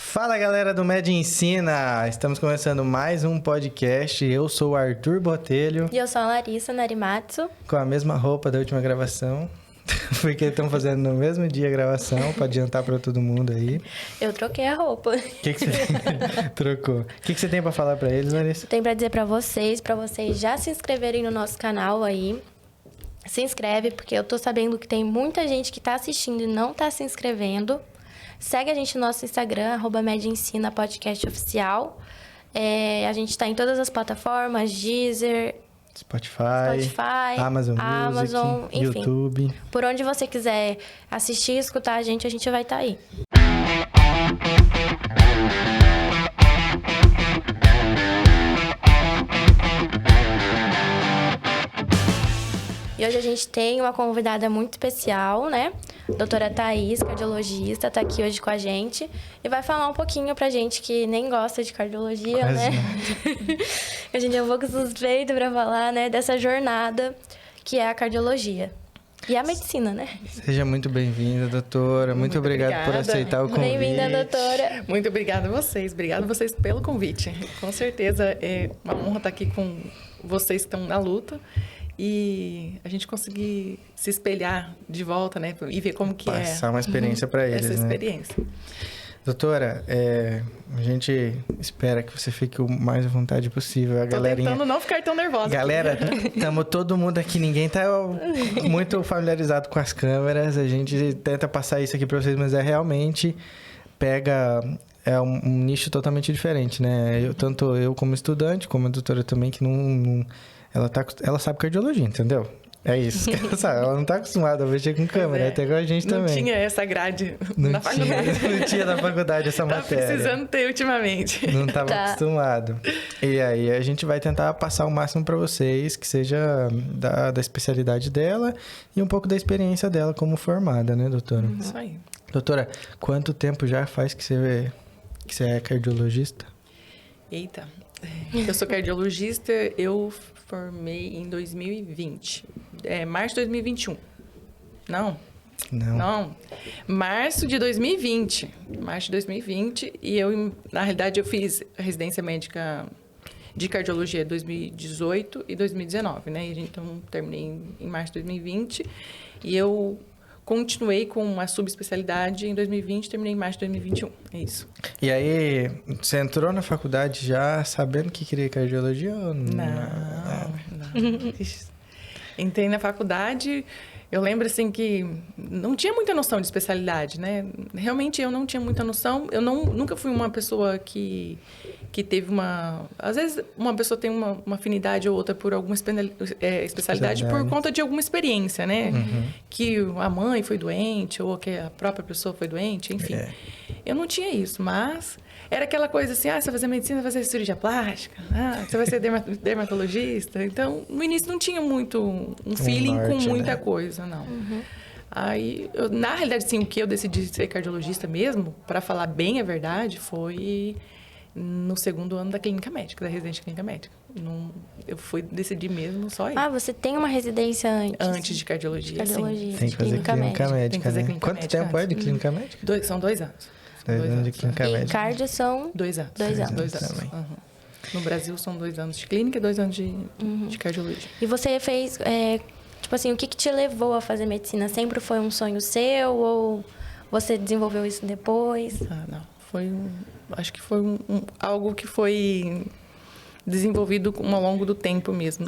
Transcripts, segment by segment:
Fala galera do Med Ensina, estamos começando mais um podcast. Eu sou o Arthur Botelho. E eu sou a Larissa Narimatsu. Com a mesma roupa da última gravação, porque estamos fazendo no mesmo dia a gravação, para adiantar para todo mundo aí. Eu troquei a roupa. O que você trocou? O que você tem para falar para eles, Larissa? Tem para dizer para vocês já se inscreverem no nosso canal aí. Se inscreve, porque eu tô sabendo que tem muita gente que tá assistindo e não tá se inscrevendo. Segue a gente no nosso Instagram, @MedEnsina Podcast Oficial. A gente tá em todas as plataformas, Deezer, Spotify, Amazon Music, enfim. YouTube. Por onde você quiser assistir e escutar a gente vai estar aí. E hoje a gente tem uma convidada muito especial, né? Doutora Thaís, cardiologista, tá aqui hoje com a gente. E vai falar um pouquinho pra gente que nem gosta de cardiologia, Quase né? A gente é um pouco suspeito pra falar, né? Dessa jornada que é a cardiologia. E a medicina, né? Seja muito bem-vinda, doutora. Muito obrigado por aceitar o convite. Bem-vinda, doutora. Muito obrigada a vocês. Obrigada a vocês pelo convite. Com certeza é uma honra estar aqui com vocês que estão na luta. E a gente conseguir se espelhar de volta, né? E ver como que Passar uma experiência para eles, essa experiência. Doutora, a gente espera que você fique o mais à vontade possível. Tô tentando não ficar tão nervosa. Galera, estamos todo mundo aqui. Ninguém tá muito familiarizado com as câmeras. A gente tenta passar isso aqui para vocês, mas realmente pega... É um nicho totalmente diferente, né? Tanto eu como estudante, como a doutora também, que não ela sabe cardiologia, entendeu? É isso que ela sabe. Ela não tá acostumada a mexer com câmera, até com a gente também. Não tinha essa grade na faculdade. Não tinha na faculdade essa matéria. Tá precisando ter ultimamente. Não estava acostumado. E aí a gente vai tentar passar o máximo para vocês, que seja da especialidade dela e um pouco da experiência dela como formada, né, doutora? Isso aí. Doutora, quanto tempo já faz que você é cardiologista? Eita, eu sou cardiologista, eu formei em 2020. Março de 2021. Não. Março de 2020. Março de 2020. E eu, na realidade, eu fiz residência médica de cardiologia 2018 e 2019, né? Então, terminei em março de 2020. E eu continuei com a subespecialidade em 2020, terminei em março de 2021. É isso. E aí, você entrou na faculdade já sabendo que queria cardiologia ou não? Não. Entrei na faculdade, eu lembro assim que não tinha muita noção de especialidade, né? Realmente eu não tinha muita noção. Eu nunca fui uma pessoa que teve uma... Às vezes uma pessoa tem uma afinidade ou outra por alguma especialidade por conta de alguma experiência, né? Uhum. Que a mãe foi doente ou que a própria pessoa foi doente, enfim. Eu não tinha isso, mas era aquela coisa assim, você vai fazer medicina, vai fazer cirurgia plástica, você vai ser dermatologista. Então, no início não tinha muito um feeling com muita coisa, não. Uhum. Aí, na realidade, sim, o que eu decidi ser cardiologista mesmo, para falar bem a verdade, foi no segundo ano da clínica médica, da residência de clínica médica. Eu fui decidir mesmo só isso. Você tem uma residência antes? Antes de cardiologia, sim. Tem que fazer clínica médica, Tem que fazer clínica Quanto tempo é de clínica médica? São 2 anos. 2 anos de clínica médica. E cardio são? 2 anos. 2 anos. 2 anos. Uhum. No Brasil são 2 anos de clínica e 2 anos de cardiologia. E você fez, tipo assim, o que te levou a fazer medicina? Sempre foi um sonho seu ou você desenvolveu isso depois? Não. Acho que foi algo que foi desenvolvido ao longo do tempo mesmo.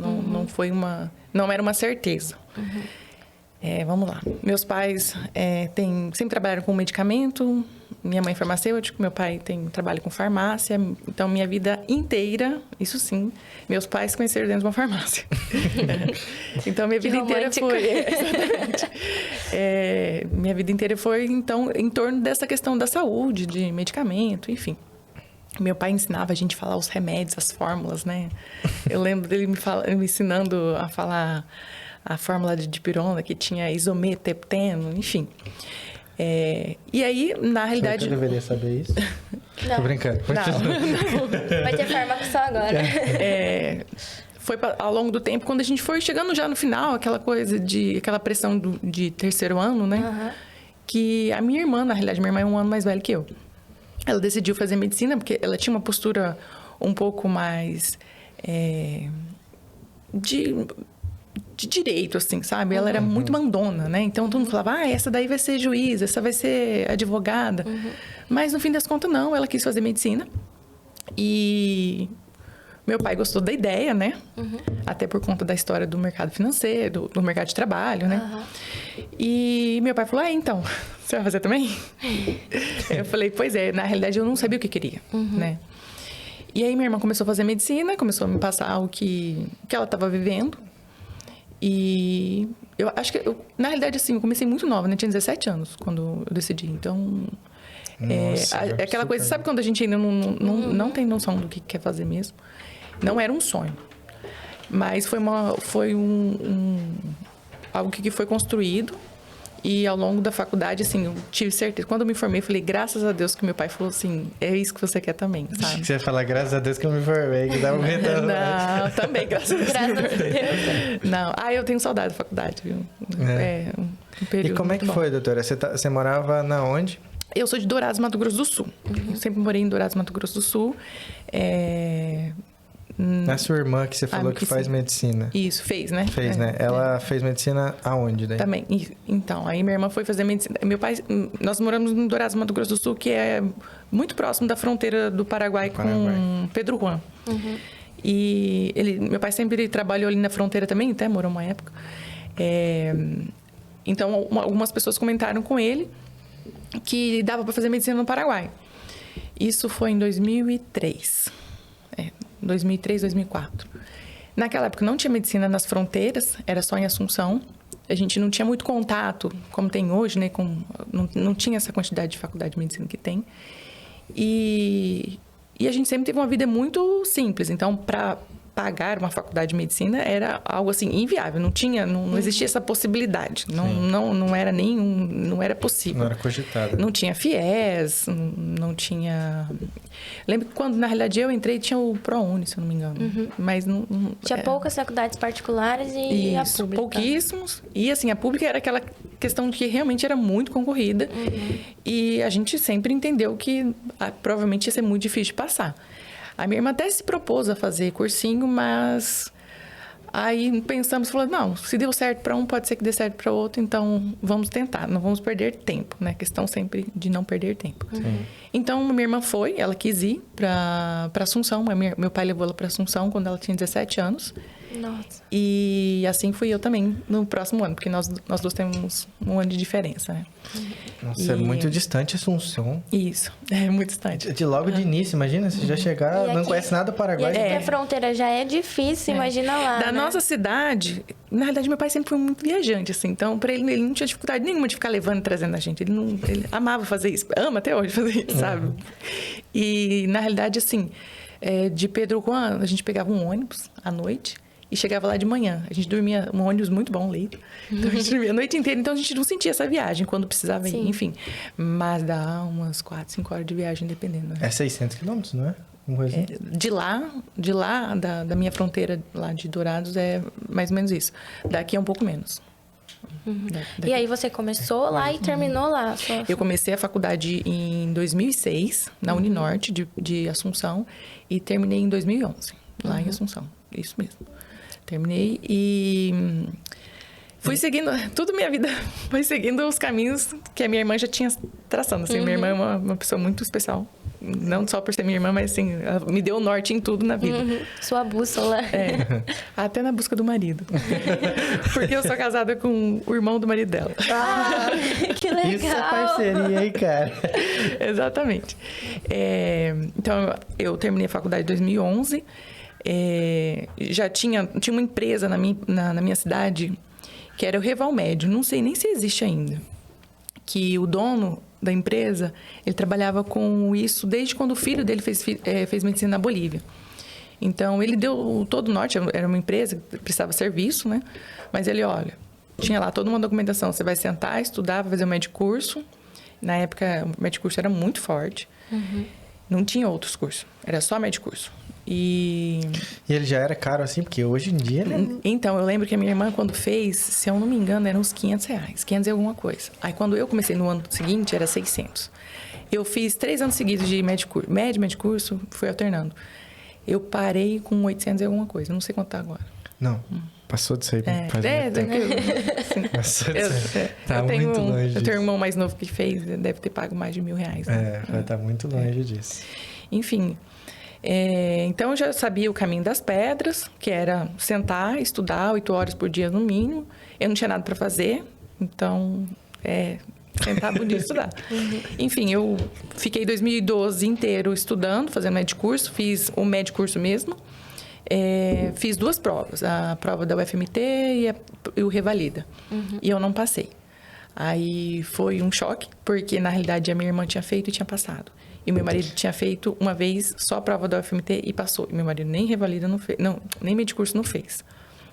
Não era uma certeza. Uhum. Vamos lá. Meus pais sempre trabalharam com medicamento. Minha mãe é farmacêutica, meu pai trabalha com farmácia. Então, minha vida inteira, isso sim, meus pais se conheceram dentro de uma farmácia. Então, minha vida inteira foi... Exatamente. Minha vida inteira foi, então, em torno dessa questão da saúde, de medicamento, enfim. Meu pai ensinava a gente a falar os remédios, as fórmulas, né? Eu lembro dele me ensinando a falar a fórmula de dipirona, que tinha isometepteno, enfim. E aí, na realidade... Será que eu deveria saber isso? Não. Tô brincando. Não. Vai ter fármaco só agora. Foi ao longo do tempo, quando a gente foi chegando já no final, aquela pressão de terceiro ano, né? Uhum. Que a minha irmã, na realidade, minha irmã é um ano mais velha que eu. ela decidiu fazer medicina, porque ela tinha uma postura um pouco mais de direito, assim, sabe? Ela era muito mandona, né? Então, todo mundo falava, essa daí vai ser juíza, essa vai ser advogada. Mas, no fim das contas, não. Ela quis fazer medicina. E meu pai gostou da ideia, né? Até por conta da história do mercado financeiro, do mercado de trabalho, né? E meu pai falou, então, você vai fazer também? Eu falei, pois é. Na realidade, eu não sabia o que queria, né? E aí, minha irmã começou a fazer medicina, começou a me passar o que ela estava vivendo. E eu acho que, na realidade, assim, eu comecei muito nova, né? Tinha 17 anos quando eu decidi. Então, Nossa, aquela coisa, sabe quando a gente ainda não tem noção do que quer fazer mesmo? Não era um sonho. Mas foi algo que foi construído. E ao longo da faculdade, assim, eu tive certeza. Quando eu me formei, eu falei, graças a Deus que meu pai falou assim, é isso que você quer também, sabe? Acho que você ia falar, graças a Deus que eu me formei, que dava medo. Não, também, graças a Deus. Graças a Deus. Não, eu tenho saudade da faculdade, viu? Um período E como é que foi, doutora? Você morava na onde? Eu sou de Dourados, Mato Grosso do Sul. Eu sempre morei em Dourados, Mato Grosso do Sul. Na sua irmã que você falou que faz medicina. Isso, fez, né? Fez, né? Ela fez medicina aonde daí? Também. Então, aí minha irmã foi fazer medicina. Meu pai, nós moramos em Dourados, Mato Grosso do Sul, que é muito próximo da fronteira do Paraguai com Pedro Juan. E meu pai sempre trabalhou ali na fronteira também, até morou uma época. Então, algumas pessoas comentaram com ele que dava para fazer medicina no Paraguai. Isso foi em 2003. 2003, 2004. Naquela época não tinha medicina nas fronteiras, era só em Assunção. A gente não tinha muito contato, como tem hoje, né? Não tinha essa quantidade de faculdade de medicina que tem. E a gente sempre teve uma vida muito simples. Então, para pagar uma faculdade de medicina era algo assim inviável, não existia essa possibilidade, não era não era possível. Não era cogitado. Não tinha FIES, não tinha. Lembro que quando na realidade eu entrei tinha o ProUni, se eu não me engano, mas não tinha poucas faculdades particulares e a pública. Pouquíssimos. E assim, a pública era aquela questão de que realmente era muito concorrida e a gente sempre entendeu que provavelmente ia ser muito difícil de passar. A minha irmã até se propôs a fazer cursinho, mas aí pensamos, falando, não, se deu certo para um, pode ser que dê certo para outro, então vamos tentar, não vamos perder tempo, né? Questão sempre de não perder tempo. Então, minha irmã ela quis ir para Assunção, meu pai levou ela para Assunção quando ela tinha 17 anos. Nossa. E assim fui eu também no próximo ano, porque nós duas temos um ano de diferença, né? Nossa, é muito distante Assunção. Isso, é muito distante. De logo de início, imagina, você já chegar, não conhece nada do Paraguai. E aqui a fronteira já é difícil, imagina lá, Da nossa cidade, na realidade, meu pai sempre foi muito viajante, assim. Então, para ele não tinha dificuldade nenhuma de ficar levando e trazendo a gente. Ele amava fazer isso, ama até hoje fazer isso, sabe? E, na realidade, assim, de Pedro Juan, a gente pegava um ônibus à noite e chegava lá de manhã. A gente dormia, um ônibus muito bom, leito. Então, a gente dormia a noite inteira. Então, a gente não sentia essa viagem quando precisava ir, enfim. Mas dá umas 4, 5 horas de viagem, dependendo. Né? É 600 quilômetros, não é? De lá, da minha fronteira lá de Dourados, é mais ou menos isso. Daqui é um pouco menos. E aí você começou lá e terminou lá? Eu comecei a faculdade em 2006, na Uninorte, de Assunção, e terminei em 2011, lá em Assunção. Isso mesmo. Terminei e fui seguindo, toda a minha vida foi seguindo os caminhos que a minha irmã já tinha traçando. Assim, minha irmã é uma pessoa muito especial. Não só por ser minha irmã, mas assim, ela me deu o norte em tudo na vida. Sua bússola. Até na busca do marido. Porque eu sou casada com o irmão do marido dela. Que legal! Isso é parceria, hein, cara? Exatamente. Então, eu terminei a faculdade em 2011. Já tinha uma empresa na minha cidade que era o Revalmédio. Não sei nem se existe ainda. Que o dono da empresa, ele trabalhava com isso desde quando o filho dele fez medicina na Bolívia. Então, ele deu todo o norte, era uma empresa que precisava serviço, né? Mas ele, olha, tinha lá toda uma documentação, você vai sentar, estudar, vai fazer o medicurso. Na época, o medicurso era muito forte. Não tinha outros cursos, era só medicurso. E ele já era caro assim, porque hoje em dia... Então, eu lembro que a minha irmã, quando fez, se eu não me engano, eram uns R$500, 500 e alguma coisa. Aí, quando eu comecei no ano seguinte, era 600. Eu fiz 3 anos seguidos de médio curso, fui alternando. Eu parei com 800 e alguma coisa, não sei quanto tá agora. Não, passou disso aí. Passou disso aí. Tá muito longe disso. Eu tenho um irmão mais novo que fez, deve ter pago mais de R$1.000. Né? Vai estar muito longe disso. Enfim, então eu já sabia o caminho das pedras, que era sentar, estudar 8 horas por dia no mínimo. Eu não tinha nada para fazer, então sentar, bom dia, estudar. Enfim, eu fiquei 2012 inteiro estudando, fazendo médio curso, fiz o médio curso mesmo. Fiz 2 provas, a prova da UFMT e o Revalida. E eu não passei. Aí foi um choque, porque na realidade a minha irmã tinha feito e tinha passado. E meu marido tinha feito uma vez só a prova da UFMT e passou. E meu marido nem Revalida não fez, nem médio curso não fez.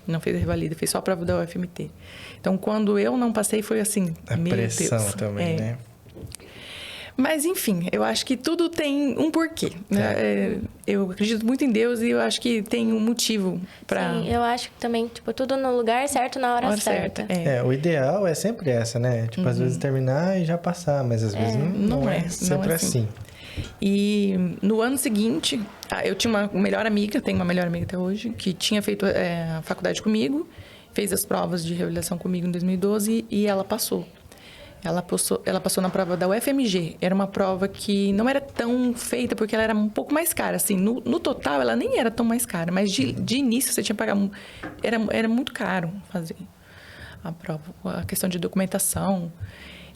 Não fez a Revalida, fez só a prova da UFMT. Então, quando eu não passei, foi assim, meu Deus. A pressão também, né? Mas, enfim, eu acho que tudo tem um porquê. Né? Eu acredito muito em Deus e eu acho que tem um motivo para... Sim, eu acho que também, tipo, tudo no lugar certo, na hora certa. O ideal é sempre essa, né? Tipo, às vezes terminar e já passar, mas às vezes não é sempre assim. E no ano seguinte, eu tinha uma melhor amiga, tenho uma melhor amiga até hoje, que tinha feito a faculdade comigo, fez as provas de revalidação comigo em 2012 e ela passou. Ela passou na prova da UFMG. Era uma prova que não era tão feita, porque ela era um pouco mais cara. Assim, no total, ela nem era tão mais cara. Mas de início, você tinha que pagar... Era muito caro fazer a prova. A questão de documentação.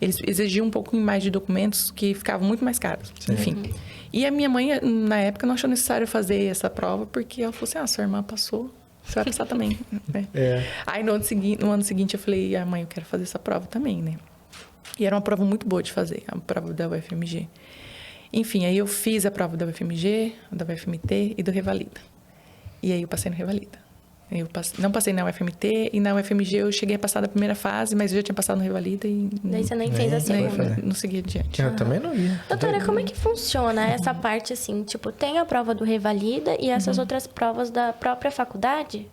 Eles exigiam um pouco mais de documentos que ficavam muito mais caros. Sim. Enfim. E a minha mãe, na época, não achou necessário fazer essa prova, porque ela falou assim, sua irmã passou, você vai passar também. Né? Aí, no ano seguinte, eu falei, mãe, eu quero fazer essa prova também, né? E era uma prova muito boa de fazer, a prova da UFMG. Enfim, aí eu fiz a prova da UFMG, da UFMT e do Revalida. E aí eu passei no Revalida. Eu não passei na UFMT e na UFMG eu cheguei a passar da primeira fase, mas eu já tinha passado no Revalida e... Daí você nem fez a segunda. Não segui adiante. Eu também não ia. Doutora, como é que funciona essa parte assim? Tipo, tem a prova do Revalida e essas outras provas da própria faculdade?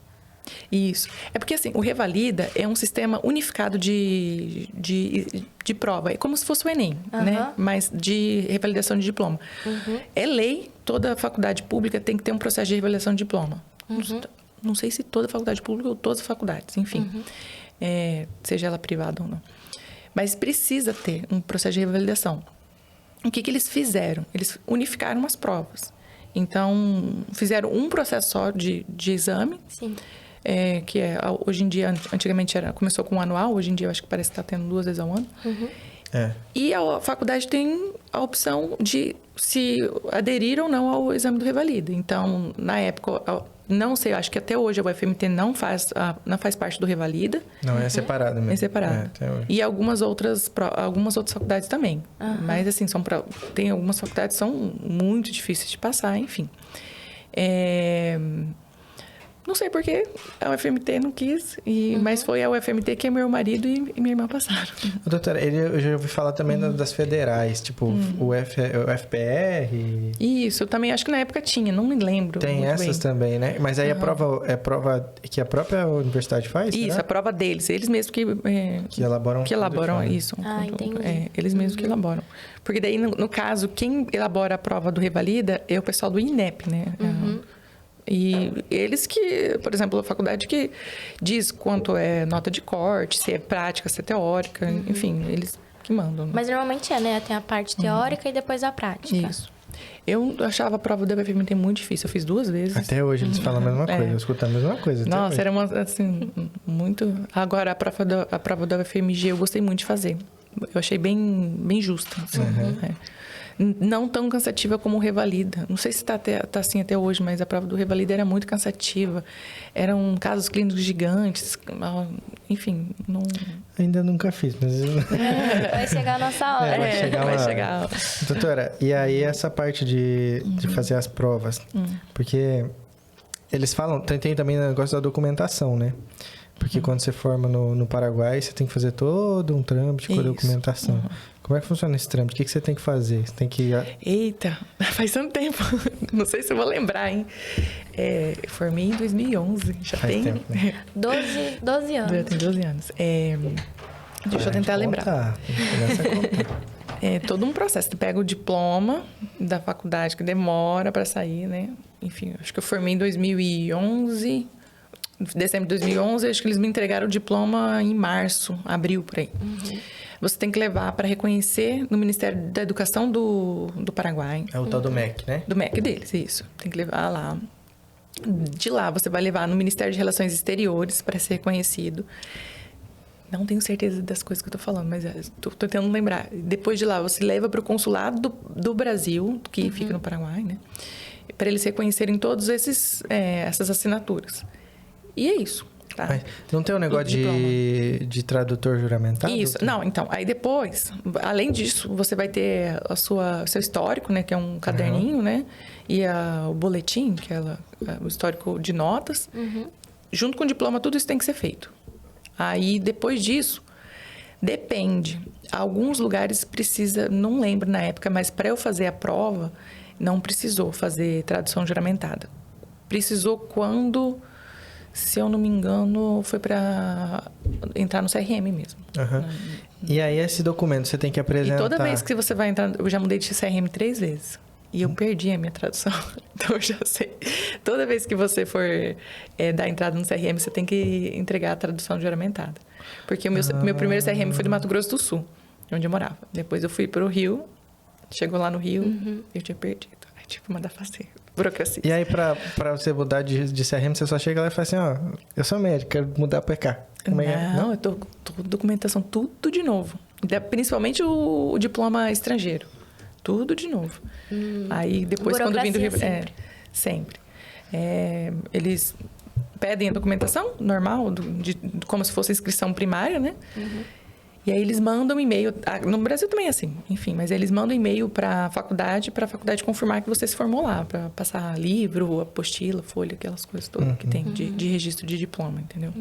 Isso. É porque, assim, o Revalida é um sistema unificado de prova. É como se fosse o Enem, né? Mas de revalidação de diploma. É lei, toda faculdade pública tem que ter um processo de revalidação de diploma. Não sei se toda faculdade pública ou todas as faculdades, enfim. Seja ela privada ou não. Mas precisa ter um processo de revalidação. O que eles fizeram? Eles unificaram as provas. Então, fizeram um processo só de exame. Sim. Que hoje em dia, antigamente começou com um anual, hoje em dia eu acho que parece que está tendo 2 vezes ao ano. E a faculdade tem a opção de se aderir ou não ao exame do Revalida. Então, na época, não sei, eu acho que até hoje a UFMT não faz parte do Revalida. Não, é separado mesmo. É separado. E algumas outras faculdades também. Mas, assim, tem algumas faculdades que são muito difíceis de passar, enfim. Não sei porque a UFMT não quis, mas foi a UFMT que meu marido e minha irmã passaram. Doutora, eu já ouvi falar também das federais, tipo o FPR. Isso, eu também acho que na época tinha, não me lembro. Tem essas bem. Também, né? Mas aí a prova que a própria universidade faz? Isso, será? A prova deles, eles mesmos que elaboram. Que elaboram isso. Entendi. Eles mesmos que elaboram. Porque daí, no caso, quem elabora a prova do Revalida é o pessoal do INEP, né? E eles que, por exemplo, a faculdade que diz quanto é nota de corte, se é prática, se é teórica, enfim, eles que mandam. Né? Mas normalmente né? Tem a parte teórica e depois a prática. Isso. Eu achava a prova da UFMT muito difícil, eu fiz 2 vezes. Até hoje eles falam a mesma coisa, eu escuto a mesma coisa. Nossa, era assim, muito... Agora, a prova da UFMG eu gostei muito de fazer. Eu achei bem justa, assim, Não tão cansativa como o Revalida. Não sei se tá assim até hoje, mas a prova do Revalida era muito cansativa. Eram casos clínicos gigantes. Enfim, não... Ainda nunca fiz, mas... Vai chegar a nossa hora. Vai chegar. Doutora, e aí essa parte de fazer as provas? Porque eles falam... Tem também o negócio da documentação, né? Porque quando você forma no Paraguai, você tem que fazer todo um trâmite com a documentação. Como é que funciona esse trâmite? O que você tem que fazer? Você tem que... Eita, faz tanto tempo. Não sei se eu vou lembrar, hein? Eu formei em 2011. Já tem... tempo, né? 12 anos. Já tem 12 anos. Deixa eu tentar lembrar. É todo um processo. Você pega o diploma da faculdade, que demora para sair, né? Enfim, acho que eu formei em 2011, dezembro de 2011, acho que eles me entregaram o diploma em março, abril, por aí. Você tem que levar para reconhecer no Ministério da Educação do Paraguai. É o tal do MEC, né? Do MEC deles, isso. Tem que levar lá. De lá, você vai levar no Ministério de Relações Exteriores para ser reconhecido. Não tenho certeza das coisas que eu tô falando, mas tô tentando lembrar. Depois de lá, você leva para o consulado do Brasil, que fica no Paraguai, né? Para eles reconhecerem todas essas assinaturas. E é isso. Tá? Mas não tem um negócio de tradutor juramentado? Isso. Não, então, aí depois, além disso, você vai ter seu histórico, né? Que é um caderninho, né? E o boletim, que é o histórico de notas. Junto com o diploma, tudo isso tem que ser feito. Aí, depois disso, depende. Alguns lugares precisa, não lembro na época, mas para eu fazer a prova, não precisou fazer tradução juramentada. Precisou quando, se eu não me engano, foi para entrar no CRM mesmo. E aí, esse documento você tem que apresentar... E toda vez que você vai entrar... Eu já mudei de CRM 3 vezes. E eu perdi a minha tradução. Então, eu já sei. Toda vez que você for dar entrada no CRM, você tem que entregar a tradução juramentada. Porque o meu primeiro CRM foi do Mato Grosso do Sul, onde eu morava. Depois eu fui para o Rio. Chegou lá no Rio, eu tinha perdido. Aí tive que mandar fazer. Burocracia. E aí, pra você mudar de CRM, você só chega lá e fala assim, ó, eu sou médico, quero mudar pra cá. Como é? Não, eu tô documentação, tudo de novo. Principalmente o diploma estrangeiro. Tudo de novo. Aí, depois, quando eu vim do Rio... Sempre. Eles pedem a documentação normal, como se fosse inscrição primária, né? E aí, eles mandam um e-mail... No Brasil também é assim, enfim. Mas eles mandam um e-mail para a faculdade confirmar que você se formou lá. Para passar livro, apostila, folha, aquelas coisas todas que tem de registro de diploma, entendeu?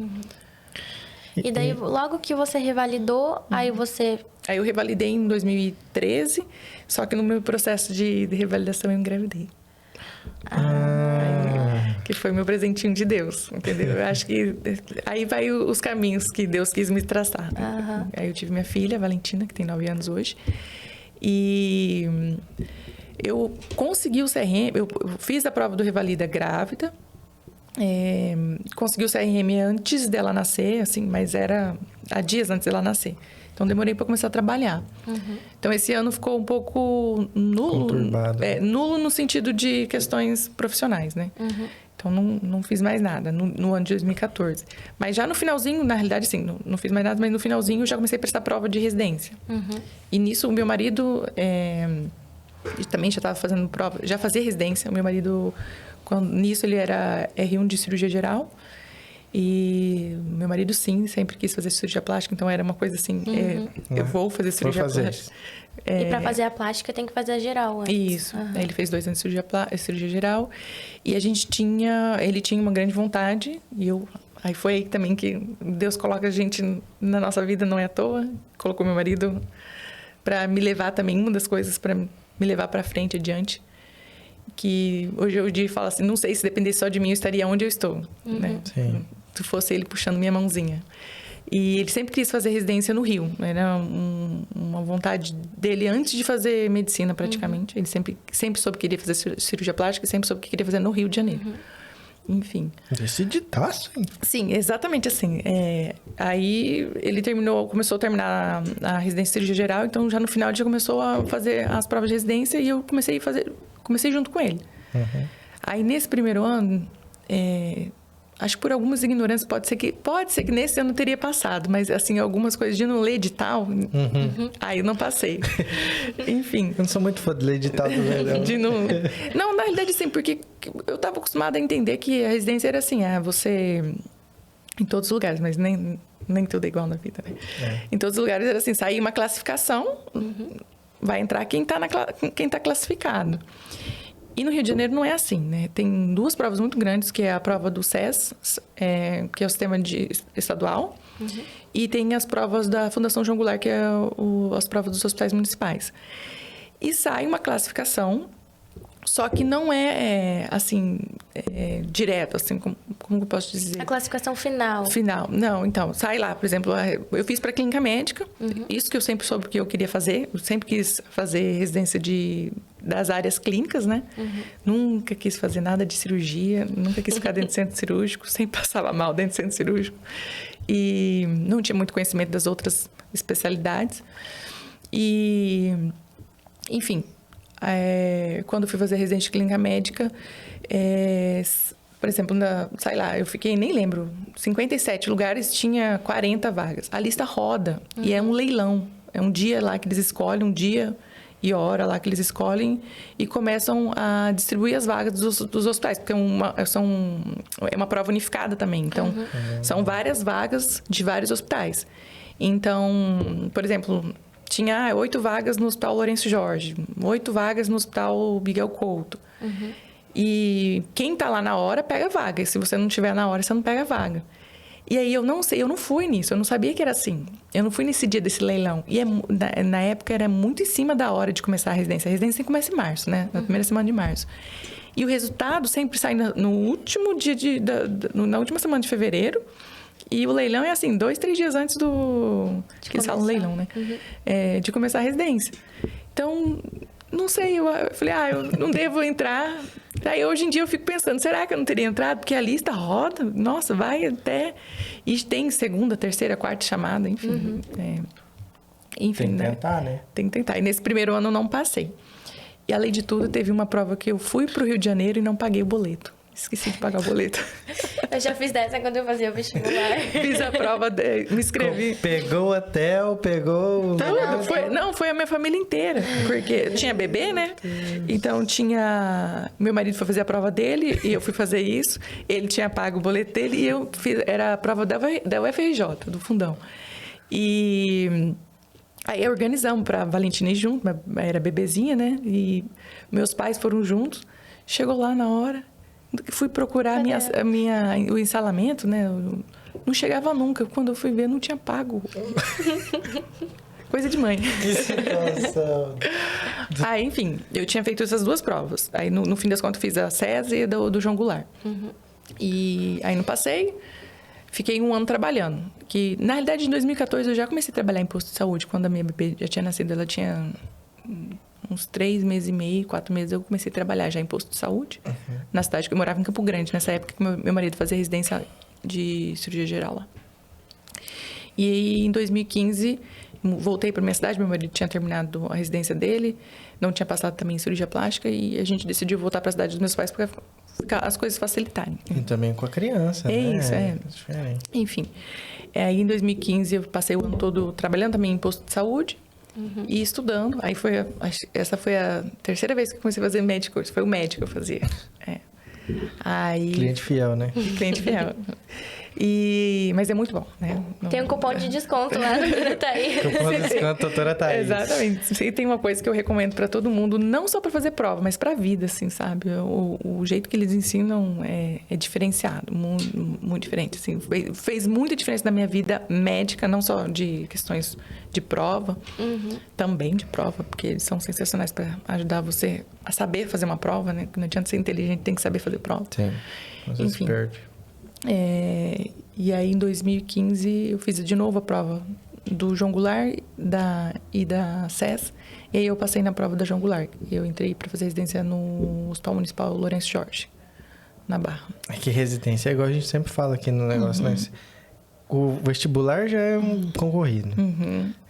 E daí, logo que você revalidou, aí você... Aí eu revalidei em 2013, só que no meu processo de revalidação eu engravidei. Que foi meu presentinho de Deus, entendeu? Eu acho que aí vai os caminhos que Deus quis me traçar. Né? Aí eu tive minha filha, Valentina, que tem 9 anos hoje. E eu consegui o CRM, eu fiz a prova do Revalida grávida. Consegui o CRM antes dela nascer, assim, mas era há dias antes dela nascer. Então, demorei para começar a trabalhar. Então, esse ano ficou um pouco nulo. Conturbado. Nulo no sentido de questões profissionais, né? Então, não fiz mais nada no ano de 2014. Mas já no finalzinho, na realidade, sim, não fiz mais nada, mas no finalzinho eu já comecei a prestar prova de residência. E nisso, o meu marido também já estava fazendo prova, já fazia residência. O meu marido, nisso, ele era R1 de cirurgia geral. E meu marido, sim, sempre quis fazer cirurgia plástica. Então, era uma coisa assim, eu vou fazer cirurgia plástica. E para fazer a plástica, tem que fazer a geral antes. Isso. Ele fez 2 anos de cirurgia geral. E ele tinha uma grande vontade. E aí foi aí também que Deus coloca a gente na nossa vida, não é à toa. Colocou meu marido para me levar também, uma das coisas para me levar para frente, adiante. Que hoje eu falo assim, não sei se dependesse só de mim, eu estaria onde eu estou, né? Sim. Se fosse ele puxando minha mãozinha. E ele sempre quis fazer residência no Rio. Era uma vontade dele antes de fazer medicina, praticamente. Ele sempre soube que queria fazer cirurgia plástica e sempre soube que queria fazer no Rio de Janeiro. Enfim. Decididaço, hein? Sim, exatamente assim. Aí ele começou a terminar a residência de cirurgia geral, então já no final ele já começou a fazer as provas de residência e eu comecei junto com ele. Aí nesse primeiro ano, acho que por algumas ignorâncias pode ser que nesse ano eu teria passado, mas assim, algumas coisas de não ler edital, aí eu não passei. Enfim. Eu não sou muito fã de ler edital do verão. Não, na realidade sim, porque eu estava acostumada a entender que a residência era assim, você... Em todos os lugares, mas nem tudo é igual na vida, né? Em todos os lugares era assim, sair uma classificação, vai entrar quem tá classificado. E no Rio de Janeiro não é assim, né? Tem 2 provas muito grandes, que é a prova do SES, que é o sistema estadual, e tem as provas da Fundação João Goulart, que é as provas dos hospitais municipais. E sai uma classificação Só que não direto, assim, como eu posso dizer? A classificação final. Final. Não, então, sai lá, por exemplo, eu fiz para clínica médica, isso que eu sempre soube que eu queria fazer, eu sempre quis fazer residência das áreas clínicas, né? Nunca quis fazer nada de cirurgia, nunca quis ficar dentro do centro cirúrgico, sempre passava mal dentro do centro cirúrgico. E não tinha muito conhecimento das outras especialidades. E, enfim... quando eu fui fazer residência de clínica médica, por exemplo, eu fiquei, nem lembro, 57 lugares, tinha 40 vagas. A lista roda e é um leilão. É um dia lá que eles escolhem, um dia e hora lá que eles escolhem e começam a distribuir as vagas dos hospitais, porque é uma prova unificada também. Então, são várias vagas de vários hospitais. Então, por exemplo... Tinha 8 vagas no Hospital Lourenço Jorge, 8 vagas no Hospital Miguel Couto. E quem tá lá na hora, pega a vaga. E se você não estiver na hora, você não pega a vaga. E aí, eu não sei, eu não fui nisso. Eu não sabia que era assim. Eu não fui nesse dia desse leilão. E na época, era muito em cima da hora de começar a residência. A residência sempre começa em março, né? Na primeira semana de março. E o resultado sempre sai no último dia na última semana de fevereiro. E o leilão é assim, 2, 3 dias antes que eles falam leilão, né? De começar a residência. Então, não sei, eu falei, eu não devo entrar. Aí, hoje em dia, eu fico pensando, será que eu não teria entrado? Porque a lista roda, nossa, vai até... E tem segunda, terceira, quarta chamada, enfim. Enfim, tem que tentar, né? Tem que tentar. E nesse primeiro ano, eu não passei. E, além de tudo, teve uma prova que eu fui para o Rio de Janeiro e não paguei o boleto. Esqueci de pagar o boleto. Eu já fiz dessa quando eu fazia o vestibular. Fiz a prova, me inscrevi. Pegou o hotel, pegou... Tudo. Foi a minha família inteira. Porque tinha bebê, né? Então, meu marido foi fazer a prova dele e eu fui fazer isso. Ele tinha pago o boleto dele e eu fiz... Era a prova da UFRJ, do fundão. E... Aí organizamos para Valentina ir junto. Era bebezinha, né? E meus pais foram juntos. Chegou lá na hora... Fui procurar o ensalamento, né? Não chegava nunca. Quando eu fui ver, não tinha pago. Coisa de mãe. Que situação. Aí, enfim, eu tinha feito essas 2 provas. Aí, no fim das contas, fiz a SES e do João Goulart. E aí, não passei. Fiquei 1 ano trabalhando. Que, na realidade, em 2014, eu já comecei a trabalhar em posto de saúde. Quando a minha bebê já tinha nascido, ela tinha... uns 3 meses e meio, 4 meses, eu comecei a trabalhar já em posto de saúde, na cidade que eu morava em Campo Grande, nessa época que meu marido fazia residência de cirurgia geral lá. E aí, em 2015, voltei para minha cidade, meu marido tinha terminado a residência dele, não tinha passado também em cirurgia plástica, e a gente decidiu voltar para a cidade dos meus pais para as coisas facilitarem. E também com a criança, né? Isso, diferente. Enfim, aí em 2015 eu passei o ano todo trabalhando também em posto de saúde, e estudando. Aí essa foi a terceira vez que eu comecei a fazer médico. Foi o médico que eu fazia. Aí, cliente fiel, né? Cliente fiel. Mas é muito bom, né? Tem um cupom de desconto lá no Doutora Thaís. Cupom de desconto, Doutora Thaís. Exatamente. E tem uma coisa que eu recomendo para todo mundo, não só para fazer prova, mas para a vida, assim, sabe? O jeito que eles ensinam é diferenciado, muito, muito diferente. Assim, fez muita diferença na minha vida médica, não só de questões de prova, também de prova, porque eles são sensacionais para ajudar você a saber fazer uma prova, né? Não adianta ser inteligente, tem que saber fazer prova. Sim, você se perde. E aí, em 2015, eu fiz de novo a prova do João Goulart e da SES. E aí, eu passei na prova da João Goulart. Eu entrei para fazer residência no Hospital Municipal Lourenço Jorge, na Barra. É que residência é igual a gente sempre fala aqui no negócio, né? O vestibular já é um concorrido.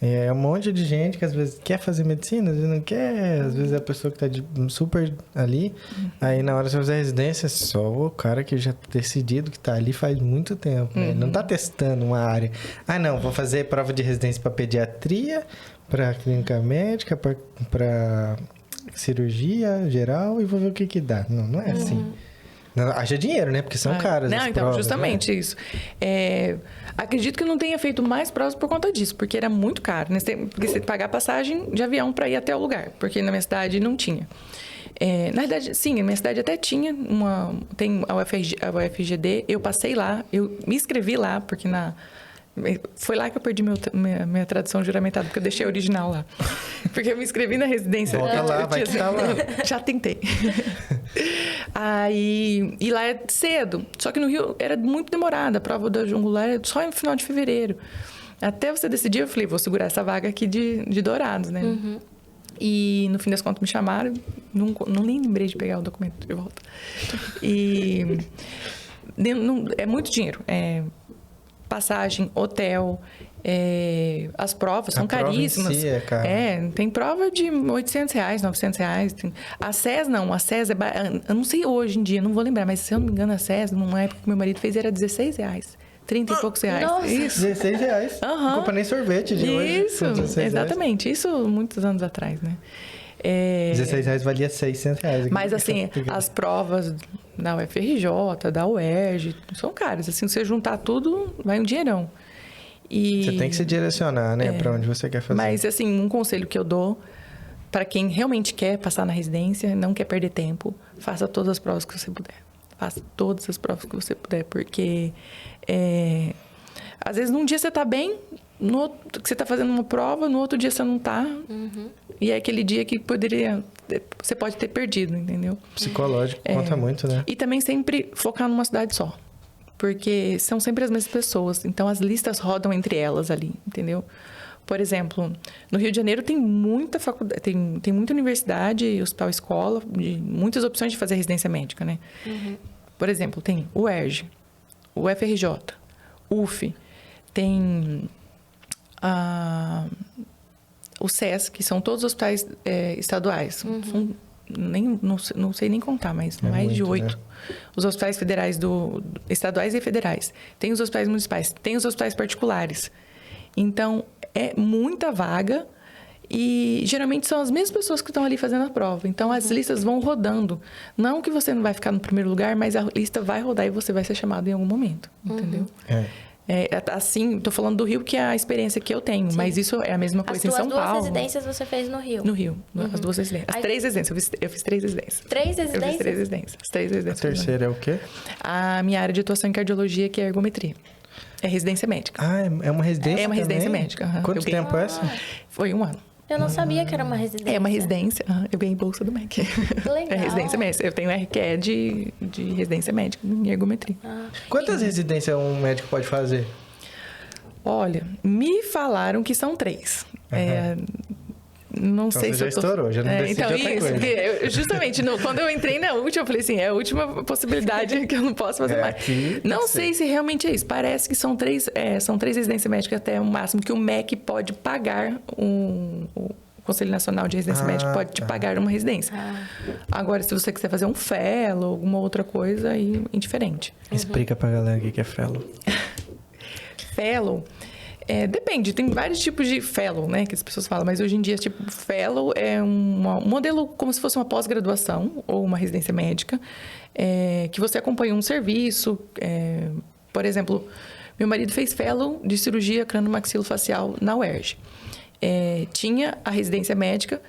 É um monte de gente que às vezes quer fazer medicina, às vezes não quer. Às vezes é a pessoa que está super ali. Aí na hora de fazer a residência, só o cara que já decidido que está ali faz muito tempo. Né? Não está testando uma área. Não, vou fazer prova de residência para pediatria, para clínica médica, para cirurgia geral e vou ver o que dá. Não é assim. Haja dinheiro, né? Porque são caras as então, provas, justamente, né? Isso. Acredito que eu não tenha feito mais provas por conta disso, porque era muito caro, né? Porque você tem que pagar passagem de avião para ir até o lugar, porque na minha cidade não tinha. Na verdade, sim, na minha cidade até tinha tem a UFGD, eu passei lá, eu me inscrevi lá, porque Foi lá que eu perdi minha tradução juramentada, porque eu deixei a original lá. Porque eu me inscrevi na residência. Volta lá, vai que tá lá. Já tentei. Aí, e lá é cedo. Só que no Rio era muito demorada. A prova da Jungular era só no final de fevereiro. Até você decidir, eu falei, vou segurar essa vaga aqui de Dourados, né? E no fim das contas me chamaram. Não nem lembrei de pegar o documento de volta. E é muito dinheiro. Passagem, hotel, as provas são caríssimas. Em si é caro. Tem prova de R$800, R$900. A SES não, a SES eu não sei hoje em dia, não vou lembrar, mas se eu não me engano a SES, numa época que meu marido fez, era R$16. 30 e poucos reais. Nossa. Isso. R$16. Não compra nem sorvete de hoje. Isso, exatamente. Isso muitos anos atrás, né? R$16 valia R$600. Mas assim, as provas da UFRJ, da UERJ, são caras. Assim, se você juntar tudo, vai um dinheirão. E você tem que se direcionar, né? Pra onde você quer fazer. Mas assim, um conselho que eu dou para quem realmente quer passar na residência, não quer perder tempo, faça todas as provas que você puder. Faça todas as provas que você puder, porque às vezes num dia você tá bem, no outro, que você tá fazendo uma prova, no outro dia você não tá. E é aquele dia que você pode ter perdido, entendeu? Psicológico conta muito, né? E também sempre focar numa cidade só. Porque são sempre as mesmas pessoas. Então, as listas rodam entre elas ali, entendeu? Por exemplo, no Rio de Janeiro tem muita faculdade, tem muita universidade, hospital, escola, muitas opções de fazer residência médica, né? Por exemplo, tem o UERJ, o UFRJ, UF, tem o SES, que são todos os hospitais estaduais. Não sei nem contar, mas mais de 8. Né? Os hospitais federais estaduais e federais. Tem os hospitais municipais, tem os hospitais particulares. Então, é muita vaga e geralmente são as mesmas pessoas que estão ali fazendo a prova. Então, as listas vão rodando. Não que você não vai ficar no primeiro lugar, mas a lista vai rodar e você vai ser chamado em algum momento, entendeu? Assim, tô falando do Rio, que é a experiência que eu tenho. Sim. Mas isso é a mesma coisa em São Paulo. As duas residências você fez no Rio? No Rio. As duas residências. As 3 residências. Eu fiz 3 residências. 3 residências? Eu fiz 3 residências. As 3 residências. A terceira é o quê? A minha área de atuação em cardiologia, que é ergometria. É residência médica. É uma residência? É uma residência médica. Quanto tempo é essa? Foi 1 ano. Eu não sabia que era uma residência. É uma residência. Eu ganhei bolsa do MEC. Que legal. É residência médica. Eu tenho RQE de residência médica em ergometria. Quantas residências um médico pode fazer? Olha, me falaram que são 3. Não então sei você se já estourou, já não decide outra coisa. Justamente, quando eu entrei na última, eu falei assim, é a última possibilidade que eu não posso fazer mais. Não sei se realmente é isso. Parece que são 3 residências médicas até o máximo que o MEC pode pagar o Conselho Nacional de Residência Médica pode te pagar uma residência. Agora, se você quiser fazer um fellow, alguma outra coisa, aí é indiferente. Explica pra galera o que é fellow. Fellow, depende, tem vários tipos de fellow, né, que as pessoas falam, mas hoje em dia, tipo, fellow é um modelo como se fosse uma pós-graduação ou uma residência médica, que você acompanha um serviço, por exemplo, meu marido fez fellow de cirurgia crânio-maxilofacial na UERJ. Tinha a residência médica,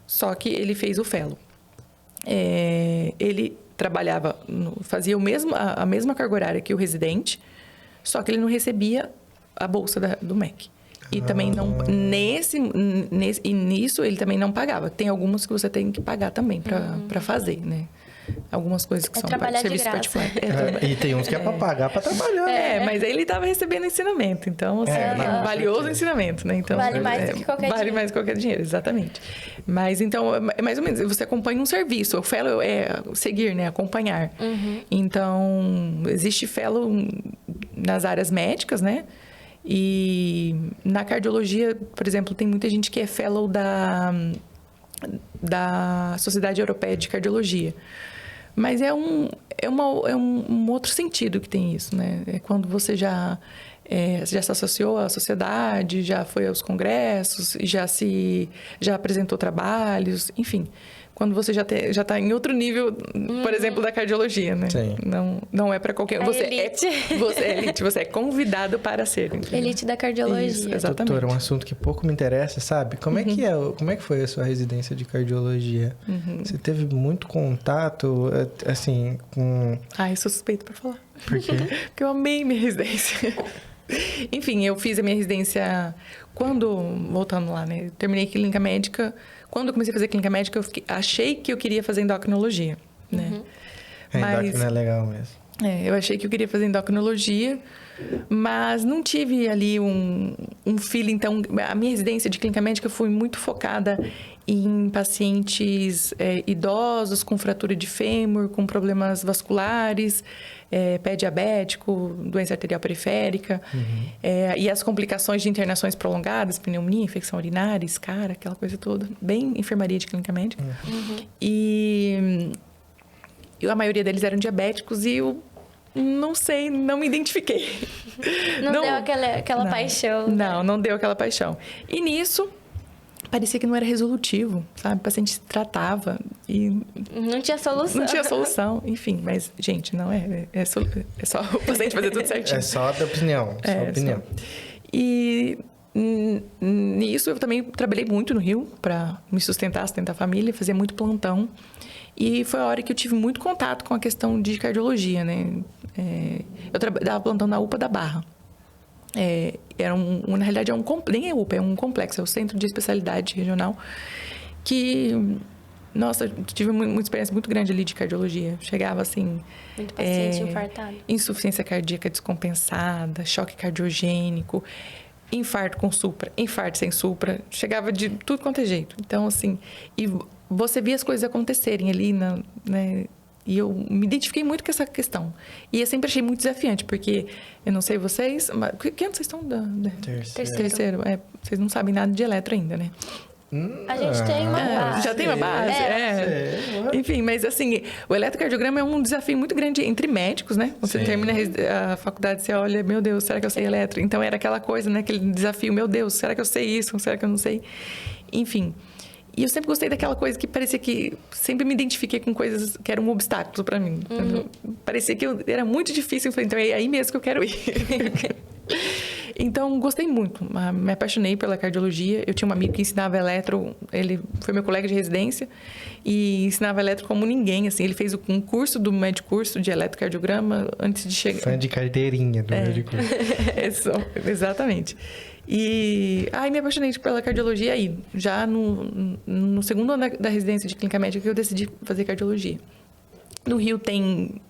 só que ele fez o fellow. Ele trabalhava, fazia a mesma carga horária que o residente, só que ele não recebia a bolsa do MEC. E também não... nisso, ele também não pagava. Tem algumas que você tem que pagar também para fazer, né? Algumas coisas que são serviço particular. E tem uns que é para pagar para trabalhar. Mas ele estava recebendo ensinamento. Então, assim, valioso ensinamento, né? Então, vale mais do que qualquer dinheiro. Vale mais do que qualquer dinheiro, exatamente. Mas, então, é mais ou menos, você acompanha um serviço. O fellow é seguir, né? Acompanhar. Então, existe fellow nas áreas médicas, né? E na cardiologia, por exemplo, tem muita gente que é fellow da Sociedade Europeia de Cardiologia. Mas é um outro sentido que tem isso, né? É quando você já se associou à sociedade, já foi aos congressos, já apresentou trabalhos, enfim. Quando você já está em outro nível, por exemplo, da cardiologia, né? Sim. Não é para qualquer... Você elite. Você é elite, você é convidado para ser. Entendeu? Elite da cardiologia. Isso, exatamente. Doutora, um assunto que pouco me interessa, sabe? Como é que foi a sua residência de cardiologia? Você teve muito contato, assim, com... Eu sou suspeita para falar. Por quê? Porque eu amei minha residência. Enfim, eu fiz a minha residência voltando lá, né? Eu terminei clínica médica. Quando eu comecei a fazer clínica médica, achei que eu queria fazer endocrinologia, né? Endócrino é legal mesmo. Eu achei que eu queria fazer endocrinologia, mas não tive ali um feeling. Então, a minha residência de clínica médica foi muito focada em pacientes idosos com fratura de fêmur, com problemas vasculares, pé diabético, doença arterial periférica, e as complicações de internações prolongadas, pneumonia, infecção urinária, escara, aquela coisa toda, bem enfermaria de clínica médica. E a maioria deles eram diabéticos e eu não sei, não me identifiquei. Não deu aquela paixão. Não deu aquela paixão. E nisso, parecia que não era resolutivo, sabe? O paciente se tratava e... Não tinha solução. Não tinha solução. Enfim, mas, gente, não é. É só o paciente fazer tudo certinho. É só a tua opinião. Opinião. E nisso eu também trabalhei muito no Rio para me sustentar a família, fazia muito plantão. E foi a hora que eu tive muito contato com a questão de cardiologia, né? Eu dava plantão na UPA da Barra. Na realidade, nem é UPA, é um complexo, é o Centro de Especialidade Regional, que, nossa, eu tive uma experiência muito grande ali de cardiologia. Chegava assim... Muito paciente infartado. Insuficiência cardíaca descompensada, choque cardiogênico, infarto com supra, infarto sem supra. Chegava de tudo quanto é jeito. Então, assim... Você via as coisas acontecerem ali, né? E eu me identifiquei muito com essa questão. E eu sempre achei muito desafiante, porque eu não sei vocês... Mas, que ano vocês estão? Terceiro. Vocês não sabem nada de eletro ainda, né? A gente tem uma base. Já tem uma base? Enfim, mas assim, o eletrocardiograma é um desafio muito grande entre médicos, né? Você termina a faculdade, você olha, meu Deus, será que eu sei eletro? Então era aquela coisa, né? Aquele desafio, meu Deus, será que eu sei isso? Será que eu não sei? Enfim... E eu sempre gostei daquela coisa que parecia que... Sempre me identifiquei com coisas que eram um obstáculo para mim. Parecia que era muito difícil. Eu falei, então é aí mesmo que eu quero ir. Então, gostei muito. Me apaixonei pela cardiologia. Eu tinha um amigo que ensinava eletro. Ele foi meu colega de residência. E ensinava eletro como ninguém, assim. Ele fez um curso do médico-curso de eletrocardiograma antes de chegar... Fã de carteirinha do médico-curso. Exatamente. E me apaixonei pela cardiologia aí. Já no segundo ano da residência de clínica médica que eu decidi fazer cardiologia. No Rio tem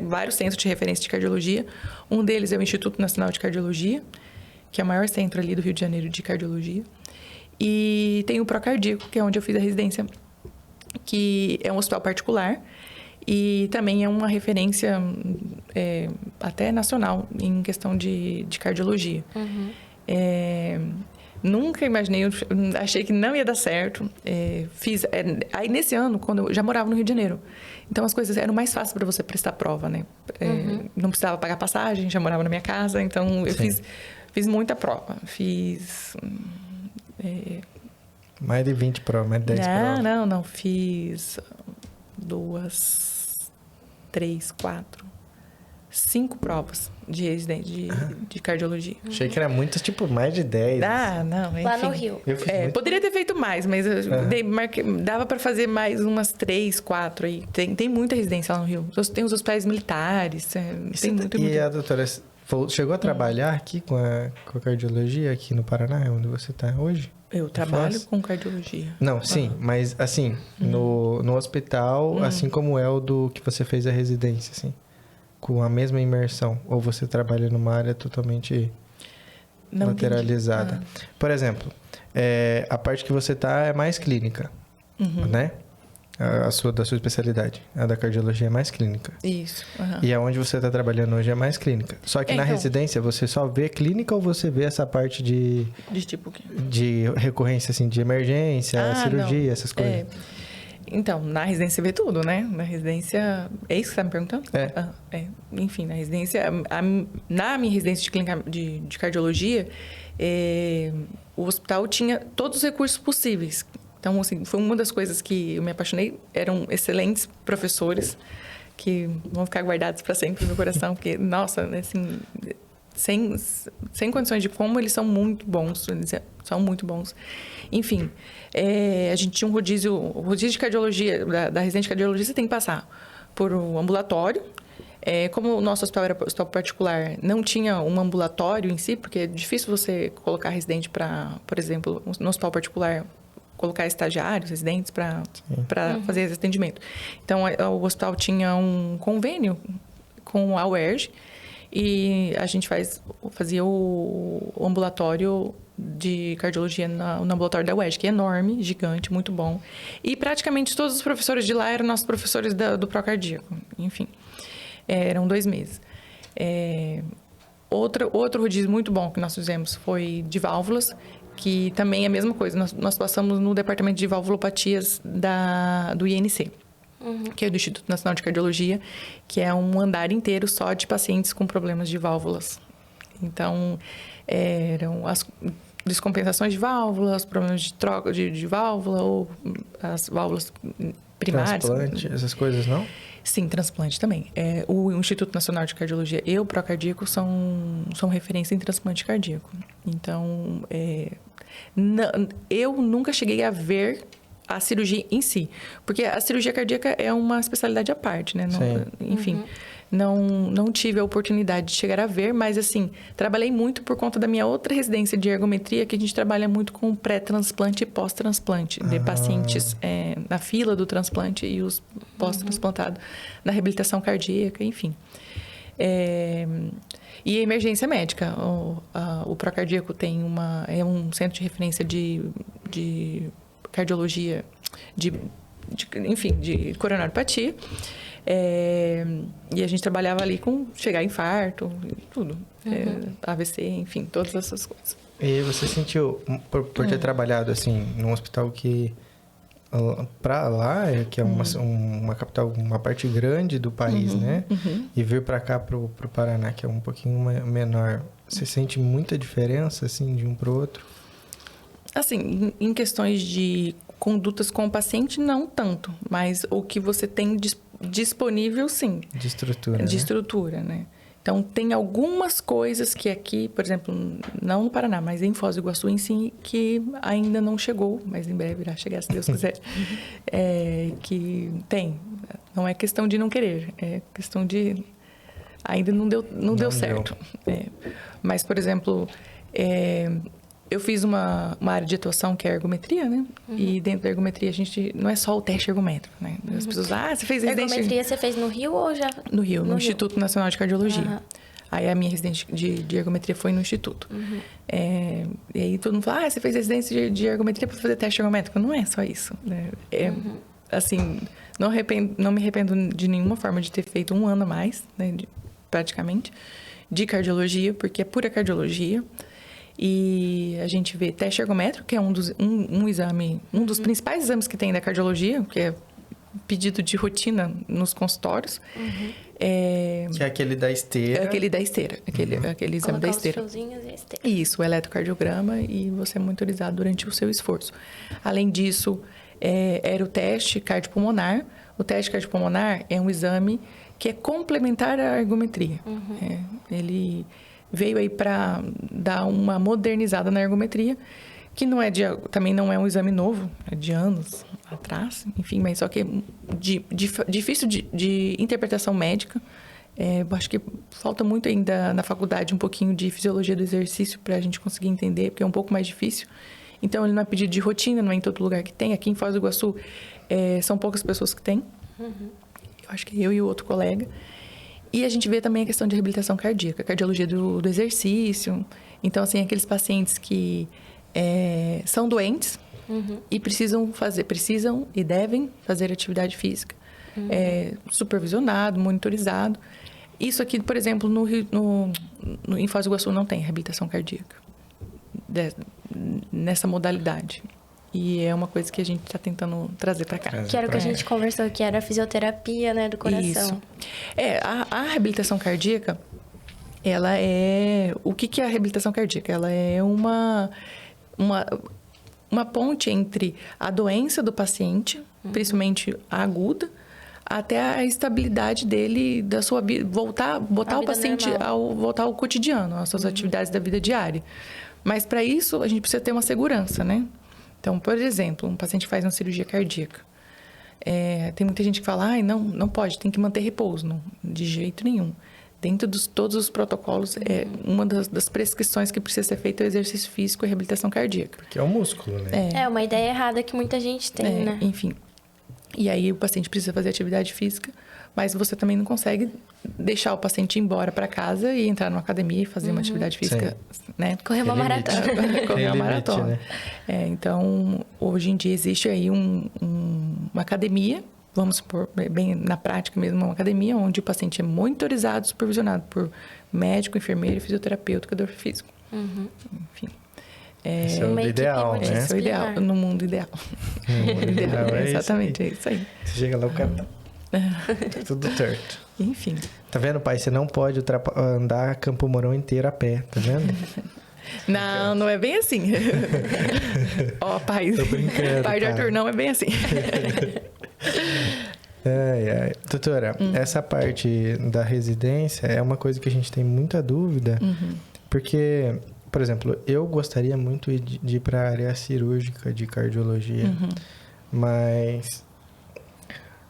vários centros de referência de cardiologia. Um deles é o Instituto Nacional de Cardiologia, que é o maior centro ali do Rio de Janeiro de cardiologia. E tem o Procardíaco, que é onde eu fiz a residência, que é um hospital particular. E também é uma referência até nacional em questão de cardiologia. Nunca imaginei, achei que não ia dar certo. Aí nesse ano, quando eu já morava no Rio de Janeiro, então as coisas eram mais fáceis para você prestar prova, né? Não precisava pagar passagem, já morava na minha casa, então eu fiz muita prova. Fiz mais de 20 provas, mais de 10 provas. Não, fiz 2, 3, 4, 5 provas de residente de cardiologia. Achei que era muito, tipo, mais de 10. Não, enfim. Lá no Rio. Poderia ter feito mais, mas dava para fazer mais umas 3, 4 aí. Tem muita residência lá no Rio. Tem os hospitais militares, tem muito. E a doutora chegou a trabalhar aqui com a cardiologia aqui no Paraná, onde você está hoje? Eu trabalho com cardiologia. Não, sim, mas assim, no hospital, assim como é o do que você fez a residência, assim, com a mesma imersão, ou você trabalha numa área totalmente lateralizada. Por exemplo, a parte que você está é mais clínica, né? Da sua especialidade. A da cardiologia é mais clínica. Isso. E aonde você está trabalhando hoje é mais clínica. Só que na residência, você só vê clínica ou você vê essa parte de... De tipo o quê? De recorrência, assim, de emergência, cirurgia, essas coisas. Então, na residência você vê tudo, né? Na residência... É isso que você está me perguntando? Enfim, na residência... Na minha residência de clínica de cardiologia, o hospital tinha todos os recursos possíveis. Então, assim, foi uma das coisas que eu me apaixonei. Eram excelentes professores que vão ficar guardados para sempre no meu coração. Porque, nossa, assim, sem condições de como eles são muito bons. Eles são muito bons. Enfim, a gente tinha o rodízio de cardiologia, da residência de cardiologia, você tem que passar por um ambulatório. Como o nosso hospital era hospital particular, não tinha um ambulatório em si, porque é difícil você colocar residente para, por exemplo, no hospital particular, colocar estagiários, residentes para fazer esse atendimento. Então, o hospital tinha um convênio com a UERJ e a gente fazia o ambulatório de cardiologia no ambulatório da UERJ, que é enorme, gigante, muito bom. E praticamente todos os professores de lá eram nossos professores do Procardíaco, enfim. Eram 2 meses. Outro rodízio muito bom que nós fizemos foi de válvulas, que também é a mesma coisa. Nós passamos no departamento de valvulopatias do INC, que é do Instituto Nacional de Cardiologia, que é um andar inteiro só de pacientes com problemas de válvulas. Então, eram as descompensações de válvulas, problemas de troca de válvula ou as válvulas primárias. Transplante, essas coisas, não? Sim, transplante também. O Instituto Nacional de Cardiologia e o Procardíaco são referência em transplante cardíaco. Então, eu nunca cheguei a ver a cirurgia em si. Porque a cirurgia cardíaca é uma especialidade à parte, né? Enfim, não tive a oportunidade de chegar a ver, mas, assim, trabalhei muito por conta da minha outra residência de ergometria, que a gente trabalha muito com pré-transplante e pós-transplante, de pacientes na fila do transplante e os pós-transplantados na reabilitação cardíaca, enfim. E a emergência médica. O Procardíaco tem um centro de referência de cardiologia, enfim, de coronariopatia. E a gente trabalhava ali com chegar a infarto, tudo. AVC, enfim, todas essas coisas. E você sentiu, por ter trabalhado, assim, num hospital que... Pra lá, que é uma capital, uma parte grande do país, né? E vir pra cá, pro Paraná, que é um pouquinho menor. Você sente muita diferença, assim, de um pro outro? Assim, em questões de condutas com o paciente, não tanto. Mas o que você tem disponível, sim. De estrutura, De estrutura, né? Então, tem algumas coisas que aqui, por exemplo, não no Paraná, mas em Foz do Iguaçu em si, que ainda não chegou, mas em breve irá chegar, se Deus quiser. Que tem. Não é questão de não querer, é questão de... Ainda não deu certo. Mas, por exemplo, eu fiz uma área de atuação que é a ergometria, né? E dentro da ergometria, a gente... Não é só o teste ergométrico, né? As pessoas... você fez residência... Ergometria você fez no Rio ou já... No Rio, no Instituto Nacional de Cardiologia. Aí a minha residência de ergometria foi no Instituto. E aí todo mundo fala, você fez residência de ergometria para fazer teste ergométrico. Não é só isso, né? Assim, não me arrependo de nenhuma forma de ter feito 1 ano a mais, né? Praticamente, de cardiologia, porque é pura cardiologia. E a gente vê teste ergométrico, que é um exame, um dos principais exames que tem da cardiologia, que é pedido de rotina nos consultórios. Que é aquele da esteira. Aquele da esteira, aquele exame da esteira. Os fiozinhos e a esteira. Isso, o eletrocardiograma, e você é monitorizado durante o seu esforço. Além disso, era o teste cardiopulmonar. O teste cardiopulmonar é um exame que é complementar à ergometria. Ele veio aí para dar uma modernizada na ergometria, que também não é um exame novo, é de anos atrás, enfim, mas só que é difícil de interpretação médica. Acho que falta muito ainda na faculdade um pouquinho de fisiologia do exercício para a gente conseguir entender, porque é um pouco mais difícil. Então, ele não é pedido de rotina, não é em todo lugar que tem. Aqui em Foz do Iguaçu, são poucas pessoas que têm. Eu acho que eu e o outro colega. E a gente vê também a questão de reabilitação cardíaca, cardiologia do exercício. Então, assim, aqueles pacientes que são doentes e precisam e devem fazer atividade física. Supervisionado, monitorizado. Isso aqui, por exemplo, em Foz do Iguaçu não tem reabilitação cardíaca nessa modalidade. E é uma coisa que a gente está tentando trazer para cá. Que era o que a gente conversou, que era a fisioterapia, né, do coração. Isso. A reabilitação cardíaca, ela é... O que é a reabilitação cardíaca? Ela é uma ponte entre a doença do paciente, principalmente a aguda, até a estabilidade dele, da sua vida, botar o paciente voltar ao cotidiano, às suas atividades da vida diária. Mas, para isso, a gente precisa ter uma segurança, né? Então, por exemplo, um paciente faz uma cirurgia cardíaca. Tem muita gente que fala, não pode, tem que manter repouso. Não, de jeito nenhum. Dentro de todos os protocolos, uma das prescrições que precisa ser feita é o exercício físico e reabilitação cardíaca. Porque é o músculo, né? É uma ideia errada que muita gente tem, né? Enfim. E aí o paciente precisa fazer atividade física, mas você também não consegue deixar o paciente ir embora para casa e entrar numa academia e fazer uma atividade física, né? Correr uma maratona. Correr uma limite, maratona. né? Então, hoje em dia existe aí uma academia, vamos supor, bem na prática mesmo, uma academia onde o paciente é monitorizado, supervisionado por médico, enfermeiro, fisioterapeuta, educador físico. Enfim. Esse é o ideal, né? Esse é o ideal, no mundo ideal. No mundo ideal, exatamente, é isso aí. Você chega lá, o cara tá tudo torto. Enfim. Tá vendo, pai? Você não pode andar Campo Mourão inteiro a pé, tá vendo? Não é bem assim. Ó, pai. Tô brincando, Pai de Arthur, não é bem assim. Doutora, essa parte da residência é uma coisa que a gente tem muita dúvida, porque, por exemplo, eu gostaria muito de ir para a área cirúrgica de cardiologia, mas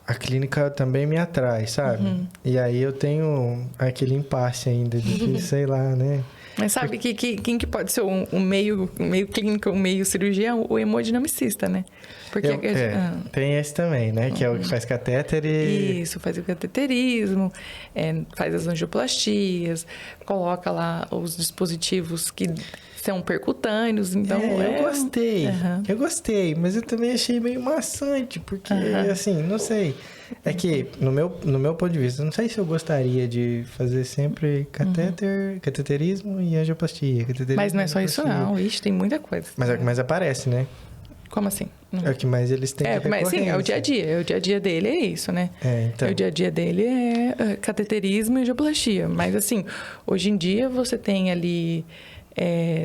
a clínica também me atrai, sabe? E aí eu tenho aquele impasse ainda de que, sei lá, né? Mas sabe quem que pode ser um meio clínico, um meio cirurgião? O hemodinamicista, né? Porque tem esse também, né? Que é o que faz catéter e... Isso, faz o cateterismo, faz as angioplastias, coloca lá os dispositivos que são percutâneos, então... Eu gostei, mas eu também achei meio maçante, porque, assim, não sei... É que, no meu ponto de vista, não sei se eu gostaria de fazer sempre cateterismo e angioplastia. Mas não é só isso não, ixi, tem muita coisa. Mas aparece, né? Como assim? É o que mais eles têm de mas sim, é o dia a dia. O dia a dia dele é isso, né? Então. O dia a dia dele é cateterismo e angioplastia. Mas assim, hoje em dia você tem ali...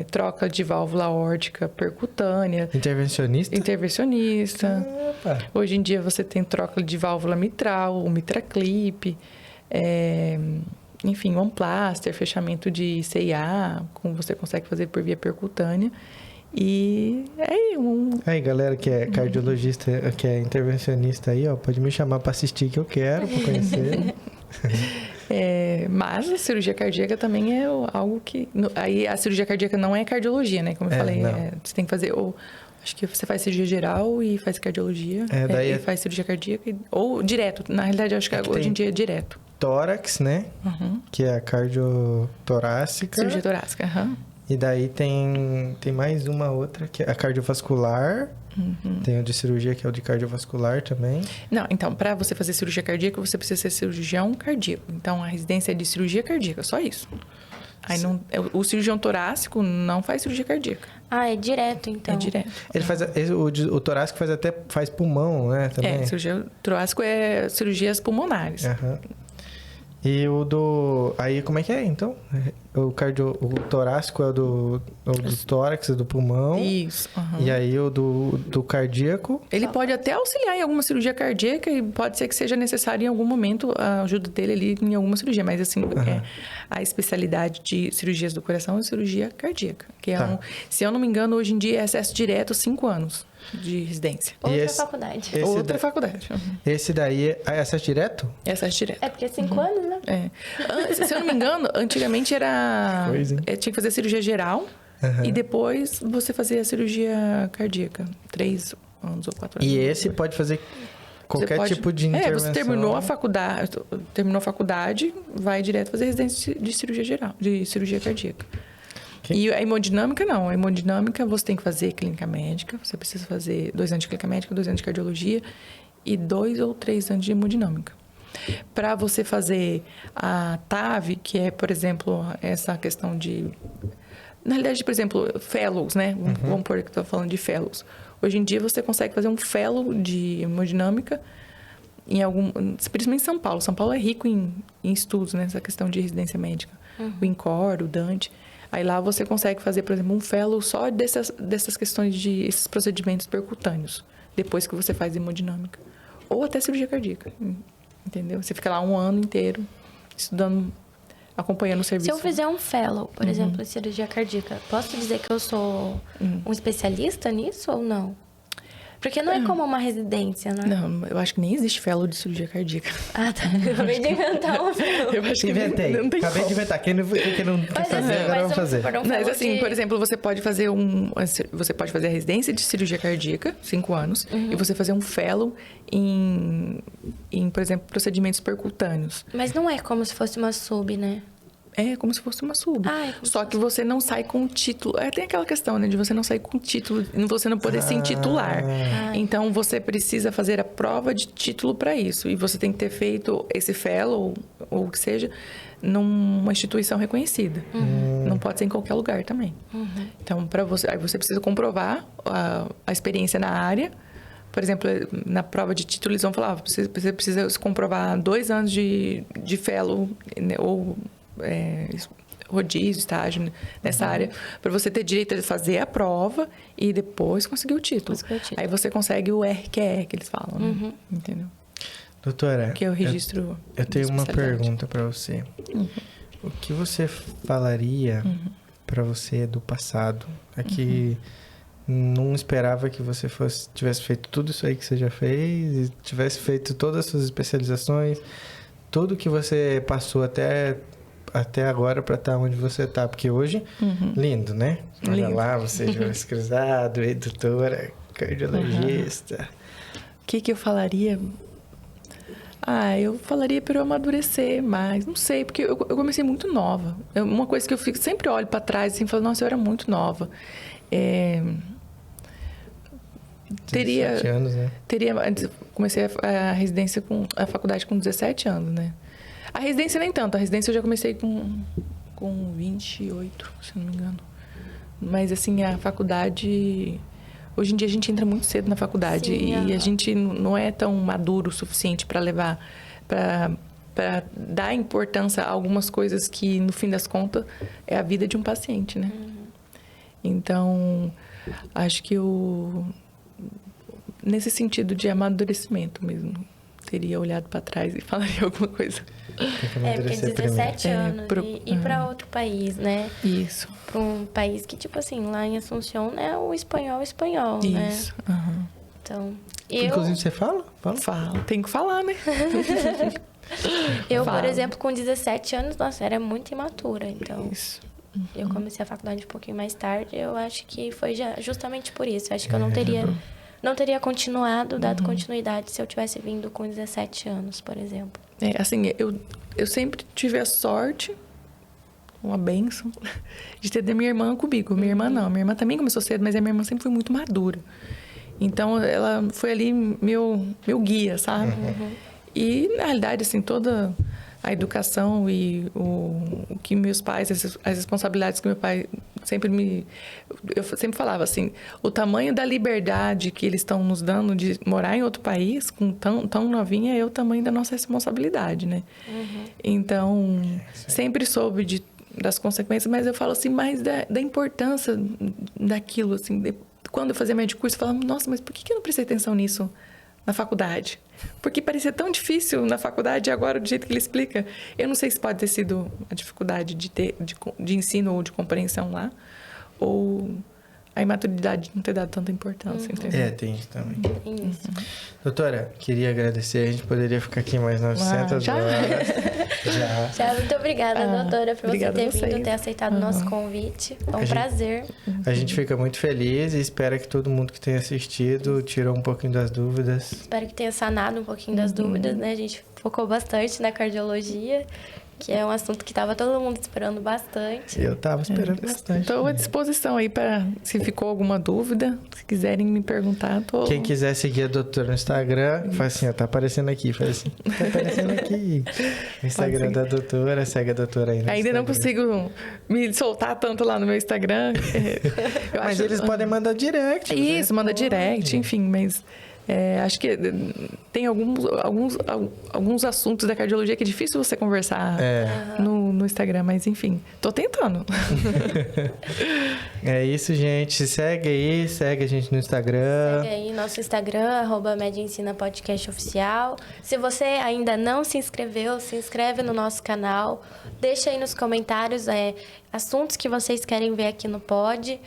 troca de válvula aórtica percutânea. Intervencionista. Opa. Hoje em dia você tem troca de válvula mitral, o mitraclip, enfim, um plaster, fechamento de CIA, como você consegue fazer por via percutânea. E aí, galera que é cardiologista, que é intervencionista aí, ó, pode me chamar para assistir que eu quero, para conhecer. Mas a cirurgia cardíaca também é algo que... Aí a cirurgia cardíaca não é cardiologia, né? Como eu falei, você tem que fazer... Acho que você faz cirurgia geral e faz cardiologia. E faz cirurgia cardíaca. Ou direto. Na realidade, eu acho que hoje em dia é direto. Tórax, né? Que é a cardiotorácica. Cirurgia torácica, E daí tem mais uma outra, que é a cardiovascular. Tem o de cirurgia, que é o de cardiovascular também. Não, então, para você fazer cirurgia cardíaca, você precisa ser cirurgião cardíaco. Então, a residência é de cirurgia cardíaca, só isso. Aí o cirurgião torácico não faz cirurgia cardíaca. É direto, então. É direto. Ele faz, o torácico faz pulmão, né? Também. Cirurgia torácico é cirurgias pulmonares. E o do... Aí, como é que é, então? O torácico é o do tórax, do pulmão. Isso. E aí, o do cardíaco... Ele pode até auxiliar em alguma cirurgia cardíaca e pode ser que seja necessário em algum momento a ajuda dele ali em alguma cirurgia. Mas, assim, a especialidade de cirurgias do coração é cirurgia cardíaca. Que é se eu não me engano, hoje em dia é acesso direto 5 anos de residência. Faculdade. Outra faculdade. Esse daí é acesso direto? É acesso direto. É porque é 5 anos, né? Se eu não me engano, antigamente era... tinha que fazer cirurgia geral e depois você fazia a cirurgia cardíaca. 3 anos ou 4 anos. E esse pode fazer qualquer tipo de intervenção? Você terminou a faculdade, vai direto fazer residência de cirurgia geral, de cirurgia cardíaca. E a hemodinâmica, não. A hemodinâmica, você tem que fazer clínica médica. Você precisa fazer 2 anos de clínica médica, 2 anos de cardiologia e 2 ou 3 anos de hemodinâmica. Para você fazer a TAV, que é, por exemplo, essa questão de... Na realidade, por exemplo, fellows, né? Vamos pôr que eu estou falando de fellows. Hoje em dia, você consegue fazer um fellow de hemodinâmica principalmente em São Paulo. São Paulo é rico em estudos nessa questão de residência médica. O INCOR, o Dante... Aí lá você consegue fazer, por exemplo, um fellow só dessas questões de esses procedimentos percutâneos, depois que você faz hemodinâmica. Ou até cirurgia cardíaca, entendeu? Você fica lá 1 ano inteiro estudando, acompanhando o serviço. Se eu fizer um fellow, por exemplo, em cirurgia cardíaca, posso dizer que eu sou um especialista nisso ou não? Porque não é como uma residência, né? Não, eu acho que nem existe fellow de cirurgia cardíaca. Ah, tá. Eu acabei de inventar um fellow. Eu acho que Inventei. não tem Acabei como. de inventar. Quem não quer fazer, agora eu vou fazer. Mas assim, por exemplo, você pode fazer a residência de cirurgia cardíaca, 5 anos, e você fazer um fellow em, por exemplo, procedimentos percutâneos. Mas não é como se fosse uma sub, né? É como se fosse uma sub. Ah, é como Só que você não sai com o título. Tem aquela questão, né? De você não sair com o título, você não poder se intitular. Então, você precisa fazer a prova de título para isso. E você tem que ter feito esse fellow, ou o que seja, numa instituição reconhecida. Não pode ser em qualquer lugar também. Então, aí você precisa comprovar a experiência na área. Por exemplo, na prova de título, eles vão falar, você precisa comprovar 2 anos de fellow, né, ou rodízio, estágio nessa área, para você ter direito de fazer a prova e depois conseguir o título. Aí você consegue o RQE, que eles falam, né? Entendeu? Doutora, Que é o registro. eu tenho uma especialidade. pergunta para você. O que você falaria para você do passado? É que não esperava que você tivesse feito tudo isso aí que você já fez e tivesse feito todas as suas especializações, tudo que você passou até agora para estar onde você está. Porque hoje, lindo, né? Olha Lindo. lá, você já é cruzado, doutora, cardiologista. O que eu falaria? Eu falaria para eu amadurecer mais. Não sei, porque eu comecei muito nova. Uma coisa que eu sempre olho para trás assim, e falo, nossa, eu era muito nova. 17 anos, né? Comecei a residência a faculdade com 17 anos, né? A residência nem tanto. A residência eu já comecei com 28, se não me engano. Mas, assim, a faculdade... Hoje em dia a gente entra muito cedo na faculdade. Sim, e a gente não é tão maduro o suficiente para levar... Para dar importância a algumas coisas que, no fim das contas, é a vida de um paciente, né? Então, acho que nesse sentido de amadurecimento mesmo, teria olhado para trás e falaria alguma coisa. Porque 17 anos e para outro país, né? Isso. Para um país que, tipo assim, lá em Assunção é o espanhol, né? Isso. Então, Inclusive, você fala? Fala. Tem que falar, né? Por exemplo, com 17 anos, nossa, era muito imatura. Então, Isso. eu comecei a faculdade um pouquinho mais tarde. Eu acho que foi justamente por isso. Eu acho que eu não teria continuado, dado continuidade, se eu tivesse vindo com 17 anos, por exemplo. Assim, eu sempre tive a sorte, uma bênção, de ter da minha irmã comigo. Minha irmã não. Minha irmã também começou cedo, mas a minha irmã sempre foi muito madura. Então, ela foi ali meu guia, sabe? E, na realidade, assim, toda a educação e o que meus pais, as responsabilidades que meu pai eu sempre falava assim, o tamanho da liberdade que eles estão nos dando de morar em outro país, com tão novinha, é o tamanho da nossa responsabilidade, né? Então, sempre soube das consequências, mas eu falo assim, mais da importância daquilo, assim, quando eu fazia médio curso, eu falava, nossa, mas por que eu não prestei atenção nisso na faculdade? Porque parecia tão difícil na faculdade, e agora, do jeito que ele explica, eu não sei se pode ter sido a dificuldade de ensino ou de compreensão lá, ou a imaturidade de não ter dado tanta importância, entendeu? Tem isso também. Tem isso. Doutora, queria agradecer. A gente poderia ficar aqui mais 900 já? horas. Já. Muito obrigada, doutora, por você ter vocês. vindo, ter aceitado o nosso convite. É um prazer. A gente fica muito feliz e espera que todo mundo que tenha assistido tirou um pouquinho das dúvidas. Espero que tenha sanado um pouquinho das dúvidas, né? A gente focou bastante na cardiologia, que é um assunto que estava todo mundo esperando bastante. Eu tava esperando bastante. Estou à disposição aí para, se ficou alguma dúvida, se quiserem me perguntar, tô... Quem quiser seguir a doutora no Instagram, faz assim, ó, tá aparecendo aqui, faz assim, tá aparecendo aqui. O Instagram da doutora, segue a doutora aí no Ainda não Instagram. consigo me soltar tanto lá no meu Instagram. Mas eles podem mandar direct. Isso, manda direct, enfim, mas acho que tem alguns assuntos da cardiologia que é difícil você conversar no Instagram, mas enfim, tô tentando. É isso, gente. Segue aí, segue a gente no Instagram. Segue aí nosso Instagram, @MedEncinaPodcastOficial. Se você ainda não se inscreveu, se inscreve no nosso canal. Deixa aí nos comentários assuntos que vocês querem ver aqui no Pod.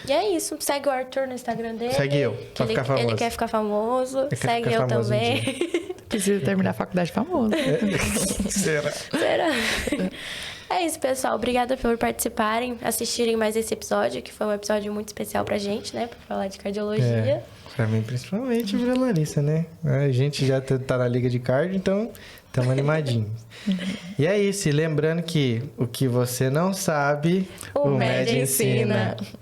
E é isso. Segue o Arthur no Instagram dele. Segue eu, pra ficar famoso. Ele quer ficar famoso. quer Segue ficar eu famoso também. Precisa terminar a faculdade famosa. Será? Será? É isso, pessoal. Obrigada por participarem, assistirem mais esse episódio, que foi um episódio muito especial pra gente, né? Pra falar de cardiologia. Pra mim, principalmente, pra Larissa, né? A gente já tá na liga de cardio, então estamos animadinhos. E é isso. E lembrando que o que você não sabe, O Med ensina.